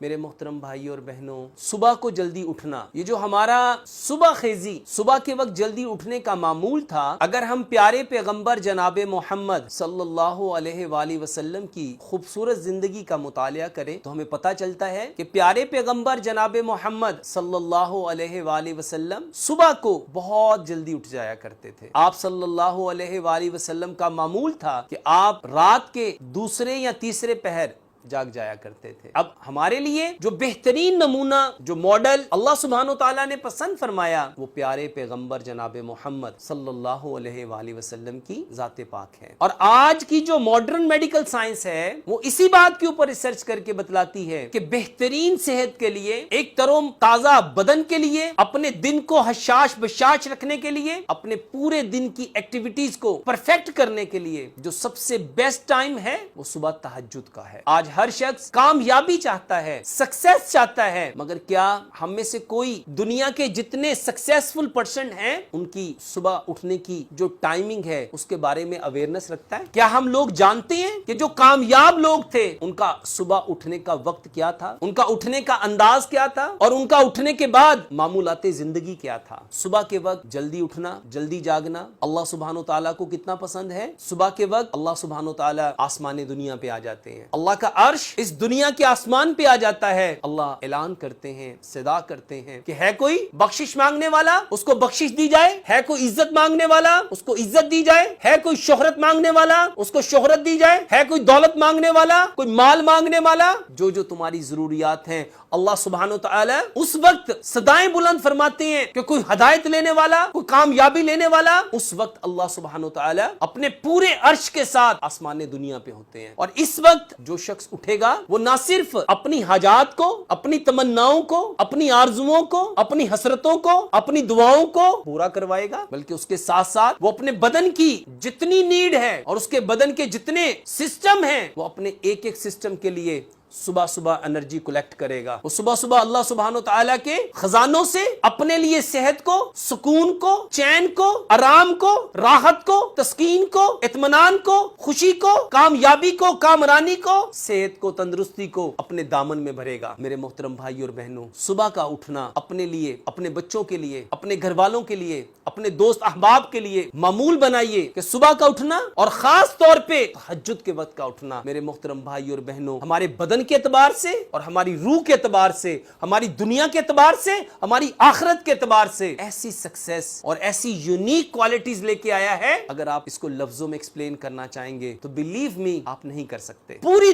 میرے محترم بھائی اور بہنوں، صبح کو جلدی اٹھنا، یہ جو ہمارا صبح خیزی، صبح کے وقت جلدی اٹھنے کا معمول تھا، اگر ہم پیارے پیغمبر جناب محمد صلی اللہ علیہ وآلہ وسلم کی خوبصورت زندگی کا مطالعہ کریں تو ہمیں پتہ چلتا ہے کہ پیارے پیغمبر جناب محمد صلی اللہ علیہ وآلہ وسلم صبح کو بہت جلدی اٹھ جایا کرتے تھے۔ آپ صلی اللہ علیہ وآلہ وسلم کا معمول تھا کہ آپ رات کے دوسرے یا تیسرے پہر جاگ جایا کرتے تھے۔ اب ہمارے لیے جو بہترین نمونہ، جو ماڈل اللہ سبحانہ وتعالیٰ نے پسند فرمایا، وہ پیارے پیغمبر جناب محمد صلی اللہ علیہ وآلہ وسلم کی ذات پاک ہے۔ اور آج کی جو ماڈرن میڈیکل سائنس ہے وہ اسی بات کے اوپر ریسرچ کر کے بتلاتی ہے کہ بہترین صحت کے لیے، ایک تر و تازہ بدن کے لیے، اپنے دن کو حشاش بشاش رکھنے کے لیے، اپنے پورے دن کی ایکٹیویٹیز کو پرفیکٹ کرنے کے لیے جو سب سے بیسٹ ٹائم ہے وہ صبح تہجد کا ہے۔ آج ہر شخص کامیابی چاہتا ہے، سکسیس چاہتا ہے، مگر کیا ہم میں سے کوئی دنیا کے جتنے سکسیسفل پرسن ہیں ان کی صبح اٹھنے کی جو ٹائمنگ ہے اس کے بارے میں اویئرنس رکھتا ہے؟ کیا ہم لوگ جانتے ہیں کہ جو کامیاب لوگ تھے ان کا صبح اٹھنے کا وقت کیا تھا، ان کا اٹھنے کا انداز کیا تھا، اور ان کا اٹھنے کے بعد معمولات زندگی کیا تھا؟ صبح کے وقت جلدی اٹھنا، جلدی جاگنا اللہ سبحانہ تعالیٰ کو کتنا پسند ہے؟ صبح کے وقت اللہ سبحانہ تعالیٰ آسمان دنیا پہ آ جاتے ہیں، اللہ کا عرش اس دنیا کے آسمان پہ آ جاتا ہے، اللہ اعلان کرتے ہیں، صدا کرتے ہیں کہ ہے کوئی بخشش مانگنے والا، اس کو بخشش دی جائے، ہے کوئی عزت مانگنے والا، اس کو عزت دی جائے، ہے کوئی شہرت مانگنے والا، اس کو شہرت دی جائے، ہے کوئی دولت مانگنے والا، کوئی مال مانگنے والا، جو تمہاری ضروریات ہیں اللہ سبحانہ وتعالی اس وقت صدائیں بلند فرماتے ہیں کہ کوئی ہدایت لینے والا، کوئی کامیابی لینے والا، اس وقت اللہ سبحانہ وتعالی اپنے پورے عرش کے ساتھ آسمان دنیا پہ ہوتے ہیں۔ اور اس وقت جو شخص اٹھے گا وہ نہ صرف اپنی حاجات کو، اپنی تمناؤں کو، اپنی آرزوؤں کو، اپنی حسرتوں کو، اپنی دعاؤں کو پورا کروائے گا، بلکہ اس کے ساتھ ساتھ وہ اپنے بدن کی جتنی نیڈ ہے اور اس کے بدن کے جتنے سسٹم ہیں وہ اپنے ایک ایک سسٹم کے لیے صبح صبح انرجی کلیکٹ کرے گا۔ وہ صبح صبح اللہ سبحانہ تعالیٰ کے خزانوں سے اپنے لیے صحت کو، سکون کو، چین کو، آرام کو، راحت کو، تسکین کو، اطمینان کو، خوشی کو، کامیابی کو، کامرانی کو، صحت کو، تندرستی کو اپنے دامن میں بھرے گا۔ میرے محترم بھائی اور بہنوں، صبح کا اٹھنا اپنے لیے، اپنے بچوں کے لیے، اپنے گھر والوں کے لیے، اپنے دوست احباب کے لیے معمول بنائیے کہ صبح کا اٹھنا، اور خاص طور پہ تہجد کے وقت کا اٹھنا، میرے محترم بھائی اور بہنوں، ہمارے بدن کے اعتبار سے اور ہماری روح کے اعتبار سے، ہماری دنیا کے اعتبار سے، ہماری آخرت کے اعتبار سے ایسی سکسیس اور ایسی یونیک کوالٹیز لے کے آیا ہے، اگر آپ اس کو لفظوں میں ایکسپلین کرنا چاہیں گے تو بلیو می آپ نہیں کر سکتے۔ پوری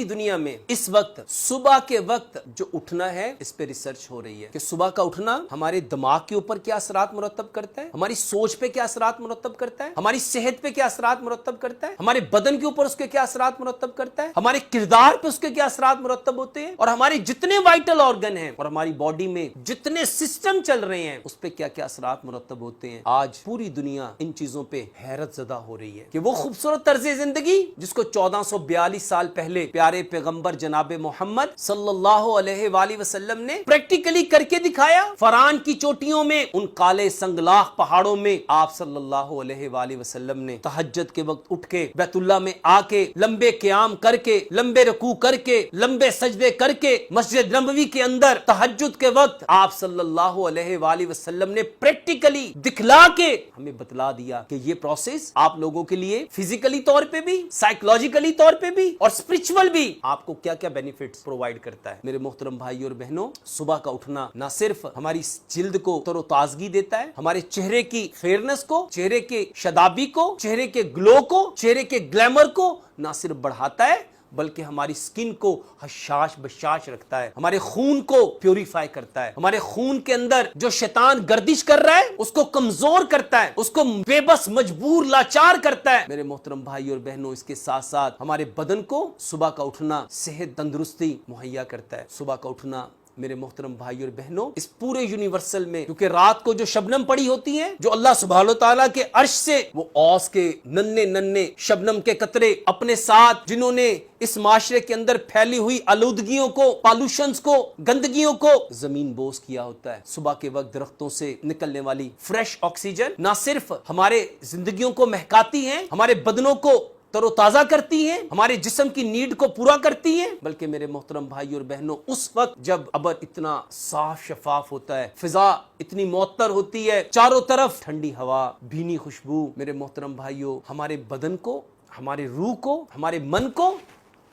دنیا میں اس وقت صبح کے وقت جو اٹھنا ہے اس پہ ریسرچ ہو رہی ہے کہ صبح کا اٹھنا ہمارے دماغ کے اوپر کیا اثرات مرتب کرتا ہے، ہماری سوچ پہ کیا اثرات مرتب کرتا ہے، ہماری صحت پہ کیا اثرات مرتب کرتا ہے، ہمارے بدن کے اوپر اس کے کیا اثرات مرتب کرتا ہے، ہمارے کردار پہ اس کے کیا اثرات مرتب ہوتے ہیں، اور ہمارے جتنے وائٹل آرگن ہیں اور ہماری باڈی میں جتنے سسٹم چل رہے ہیں اس پہ کیا کیا اثرات مرتب ہوتے ہیں۔ آج پوری دنیا ان چیزوں پہ حیرت زدہ ہو رہی ہے کہ وہ خوبصورت طرز زندگی جس کو 1442 سال پہلے پیارے پیغمبر جناب محمد صلی اللہ علیہ وآلہ وسلم نے پریکٹیکلی کر کے دکھایا، فران کی چوٹیوں میں، ان کالے سنگلاخ پہاڑوں میں آپ صلی اللہ علیہ وآلہ وسلم نے تہجد کے وقت اٹھ کے بیت اللہ میں آ کے لمبے قیام کر کے، لمبے رکوع کر کے، لمبے سجدے کر کے، مسجد نبوی کے اندر تہجد کے وقت آپ صلی اللہ علیہ وآلہ وسلم نے پریکٹیکلی دکھلا کے ہمیں بتلا دیا کہ یہ پروسیس آپ لوگوں کے لیے فزیکلی طور پہ بھی، سائیکولوجیکلی طور پہ بھی اور اسپرچول بھی آپ کو کیا کیا بینیفٹس پرووائڈ کرتا ہے۔ میرے محترم بھائی اور بہنوں، صبح کا اٹھنا نہ صرف ہماری جلد کو تر و تازگی دیتا ہے، ہمارے چہرے کی فیئرنس کو، چہرے کے شادابی کو، چہرے کے گلو کو، چہرے کے گلیمر کو نہ صرف بڑھاتا ہے بلکہ ہماری سکن کو حشاش بشاش رکھتا ہے، ہمارے خون کو پیوریفائی کرتا ہے، ہمارے خون کے اندر جو شیطان گردش کر رہا ہے اس کو کمزور کرتا ہے، اس کو بے بس مجبور لاچار کرتا ہے۔ میرے محترم بھائی اور بہنوں، اس کے ساتھ ساتھ ہمارے بدن کو صبح کا اٹھنا صحت تندرستی مہیا کرتا ہے۔ صبح کا اٹھنا میرے محترم بھائی اور بہنوں اس پورے یونیورسل میں، کیونکہ رات کو جو شبنم پڑی ہوتی ہیں، جو اللہ سبحانہ تعالیٰ کے عرش سے وہ اوس کے ننھے شبنم کے قطرے اپنے ساتھ، جنہوں نے اس معاشرے کے اندر پھیلی ہوئی آلودگیوں کو، پالوشنز کو، گندگیوں کو زمین بوس کیا ہوتا ہے۔ صبح کے وقت درختوں سے نکلنے والی فریش آکسیجن نہ صرف ہمارے زندگیوں کو مہکاتی ہیں، ہمارے بدنوں کو تر و تازہ کرتی ہیں, ہمارے جسم کی نیڈ کو پورا کرتی ہیں, بلکہ میرے محترم بھائی اور بہنوں اس وقت جب ابر اتنا صاف شفاف ہوتا ہے, فضا اتنی معطر ہوتی ہے, چاروں طرف ٹھنڈی ہوا, بھینی خوشبو, میرے محترم بھائیوں ہمارے بدن کو, ہمارے روح کو, ہمارے من کو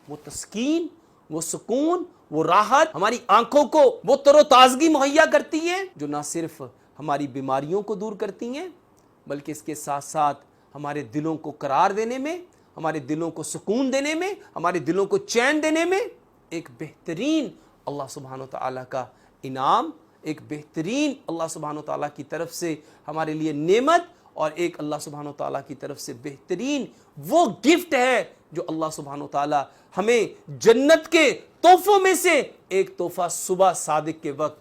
وہ تسکین, وہ سکون, وہ راحت, ہماری آنکھوں کو وہ تر و تازگی مہیا کرتی ہیں جو نہ صرف ہماری بیماریوں کو دور کرتی ہیں بلکہ اس کے ساتھ ساتھ ہمارے دلوں کو قرار دینے میں, ہمارے دلوں کو سکون دینے میں, ہمارے دلوں کو چین دینے میں ایک بہترین اللہ سبحانہ و تعالیٰ کا انعام, ایک بہترین اللہ سبحانہ و تعالیٰ کی طرف سے ہمارے لیے نعمت, اور ایک اللہ سبحانہ و تعالیٰ کی طرف سے بہترین وہ گفٹ ہے جو اللہ سبحانہ و تعالیٰ ہمیں جنت کے تحفوں میں سے ایک تحفہ صبح صادق کے وقت,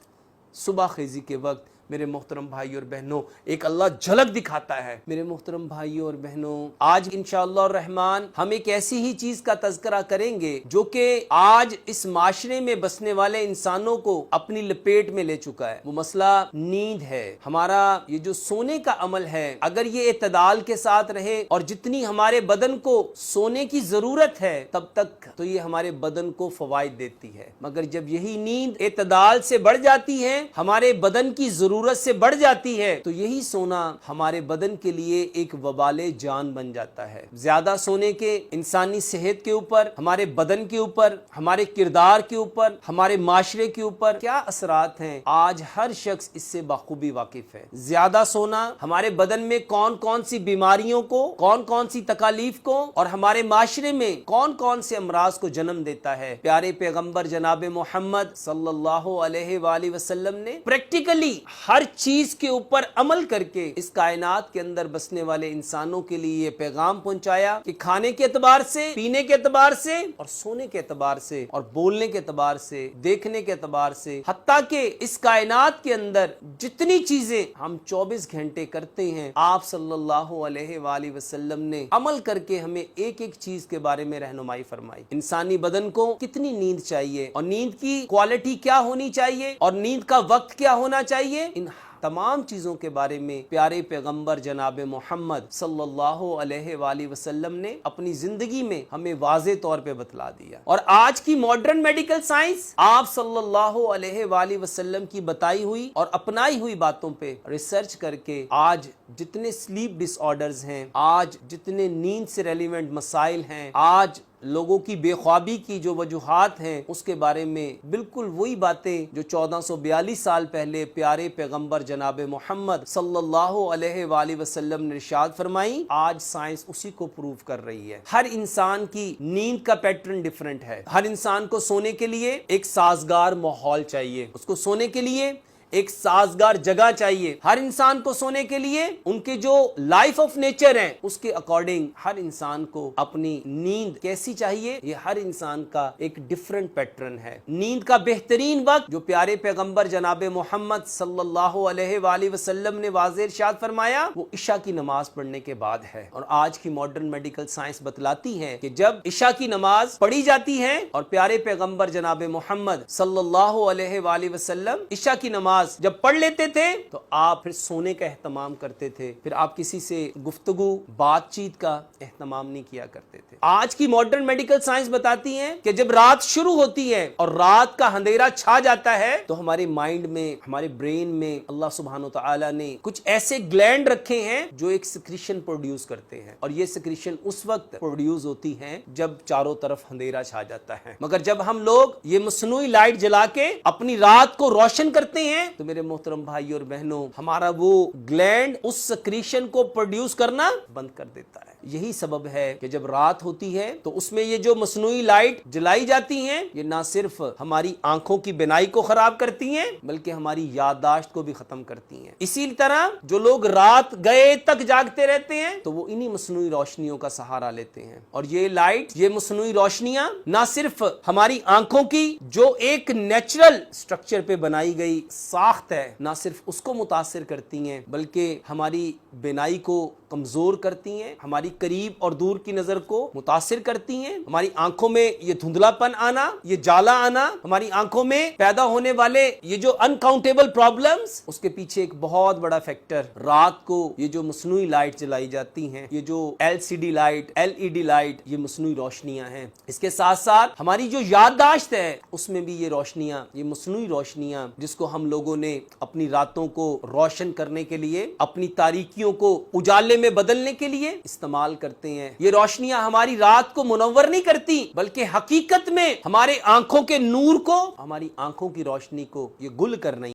صبح خیزی کے وقت میرے محترم بھائی اور بہنوں ایک اللہ جھلک دکھاتا ہے. میرے محترم بھائی اور بہنوں آج انشاءاللہ الرحمن ہم ایک ایسی ہی چیز کا تذکرہ کریں گے جو کہ آج اس معاشرے میں بسنے والے انسانوں کو اپنی لپیٹ میں لے چکا ہے. وہ مسئلہ نیند ہے. ہمارا یہ جو سونے کا عمل ہے اگر یہ اعتدال کے ساتھ رہے اور جتنی ہمارے بدن کو سونے کی ضرورت ہے تب تک تو یہ ہمارے بدن کو فوائد دیتی ہے, مگر جب یہی نیند اعتدال سے بڑھ جاتی ہے, ہمارے بدن کی ضرورت سے بڑھ جاتی ہے, تو یہی سونا ہمارے بدن کے لیے ایک وبال جان بن جاتا ہے. زیادہ سونے کے انسانی صحت کے اوپر, ہمارے بدن کے اوپر, ہمارے کردار کے اوپر, ہمارے معاشرے کے اوپر کیا اثرات ہیں آج ہر شخص اس سے بخوبی واقف ہے. زیادہ سونا ہمارے بدن میں کون کون سی بیماریوں کو, کون کون سی تکالیف کو اور ہمارے معاشرے میں کون کون سے امراض کو جنم دیتا ہے. پیارے پیغمبر جناب محمد صلی اللہ علیہ وآلہ وسلم نے پریکٹیکلی ہر چیز کے اوپر عمل کر کے اس کائنات کے اندر بسنے والے انسانوں کے لیے یہ پیغام پہنچایا کہ کھانے کے اعتبار سے, پینے کے اعتبار سے اور سونے کے اعتبار سے اور بولنے کے اعتبار سے, دیکھنے کے اعتبار سے, حتیٰ کہ اس کائنات کے اندر جتنی چیزیں ہم 24 گھنٹے کرتے ہیں آپ صلی اللہ علیہ وآلہ وسلم نے عمل کر کے ہمیں ایک ایک چیز کے بارے میں رہنمائی فرمائی. انسانی بدن کو کتنی نیند چاہیے اور نیند کی کوالٹی کیا ہونی چاہیے اور نیند کا وقت کیا ہونا چاہیے, ان تمام چیزوں کے بارے میں پیارے پیغمبر جناب محمد صلی اللہ علیہ وآلہ وسلم نے اپنی زندگی میں ہمیں واضح طور پہ بتلا دیا. اور آج کی ماڈرن میڈیکل سائنس آپ صلی اللہ علیہ وآلہ وسلم کی بتائی ہوئی اور اپنائی ہوئی باتوں پہ ریسرچ کر کے آج جتنے سلیپ ڈس آرڈرز ہیں, آج جتنے نیند سے ریلیونٹ مسائل ہیں, آج لوگوں کی بے خوابی کی جو وجوہات ہیں اس کے بارے میں بالکل وہی باتیں جو 1442 سال پہلے پیارے پیغمبر جناب محمد صلی اللہ علیہ وآلہ وسلم نے ارشاد فرمائی, آج سائنس اسی کو پروو کر رہی ہے. ہر انسان کی نیند کا پیٹرن ڈیفرنٹ ہے. ہر انسان کو سونے کے لیے ایک سازگار ماحول چاہیے, اس کو سونے کے لیے ایک سازگار جگہ چاہیے. ہر انسان کو سونے کے لیے ان کے جو لائف آف نیچر ہیں اس کے اکارڈنگ ہر انسان کو اپنی نیند کیسی چاہیے, یہ ہر انسان کا ایک ڈیفرنٹ پیٹرن ہے. نیند کا بہترین وقت جو پیارے پیغمبر جناب محمد صلی اللہ علیہ وآلہ وسلم نے واضح ارشاد فرمایا وہ عشاء کی نماز پڑھنے کے بعد ہے. اور آج کی ماڈرن میڈیکل سائنس بتلاتی ہے کہ جب عشاء کی نماز پڑھی جاتی ہے اور پیارے پیغمبر جناب محمد صلی اللہ علیہ وآلہ وسلم عشاء کی نماز جب پڑھ لیتے تھے تو آپ پھر سونے کا اہتمام کرتے تھے, پھر آپ کسی سے گفتگو بات چیت کا اہتمام نہیں کیا کرتے تھے. آج کی ماڈرن میڈیکل سائنس بتاتی ہے کہ جب رات شروع ہوتی ہے اور رات کا اندھیرا چھا جاتا ہے تو ہمارے مائنڈ میں, ہمارے برین میں اللہ سبحانہ و تعالی نے کچھ ایسے گلینڈ رکھے ہیں جو ایک سیکریشن پروڈیوس کرتے ہیں, اور یہ سیکریشن اس وقت پروڈیوس ہوتی ہے جب چاروں طرف اندھیرا چھا جاتا ہے. مگر جب ہم لوگ یہ مصنوعی لائٹ جلا کے اپنی رات کو روشن کرتے ہیں تو میرے محترم بھائی اور بہنوں ہمارا وہ گلینڈ اس سیکریشن کو پروڈیوس کرنا بند کر دیتا ہے. یہی سبب ہے کہ جب رات ہوتی ہے تو اس میں یہ جو مصنوعی لائٹ جلائی جاتی ہیں یہ نہ صرف ہماری آنکھوں کی بینائی کو خراب کرتی ہیں بلکہ ہماری یادداشت کو بھی ختم کرتی ہیں. اسی طرح جو لوگ رات گئے تک جاگتے رہتے ہیں تو وہ انہی مصنوعی روشنیوں کا سہارا لیتے ہیں. اور یہ لائٹ, یہ مصنوعی روشنیاں نہ صرف ہماری آنکھوں کی جو ایک نیچرل سٹرکچر پہ بنائی گئی ساخت ہے نہ صرف اس کو متاثر کرتی ہیں بلکہ ہماری بینائی کو کمزور کرتی ہیں، ہماری قریب اور دور کی نظر کو متاثر کرتی ہیں، ہماری آنکھوں میں یہ دھندلا پن آنا، یہ جالا آنا، ہماری آنکھوں میں پیدا ہونے والے یہ جو انکاؤنٹیبل پرابلمز، اس کے پیچھے ایک بہت بڑا فیکٹر رات کو یہ جو مصنوعی لائٹ جلائی جاتی ہیں، یہ جو LCD لائٹ، LED لائٹ، یہ مصنوعی روشنیاں ہیں۔ اس کے ساتھ ساتھ ہماری جو یادداشت ہے اس میں بھی یہ روشنیاں، یہ مصنوعی روشنیاں جس کو ہم لوگوں نے اپنی راتوں کو روشن کرنے کے لیے، اپنی تاریکیوں کو اجالے میں بدلنے کے لیے استعمال کرتے ہیں، یہ روشنیاں ہماری رات کو منور نہیں کرتی بلکہ حقیقت میں ہمارے آنکھوں کے نور کو، ہماری آنکھوں کی روشنی کو یہ گل کرنا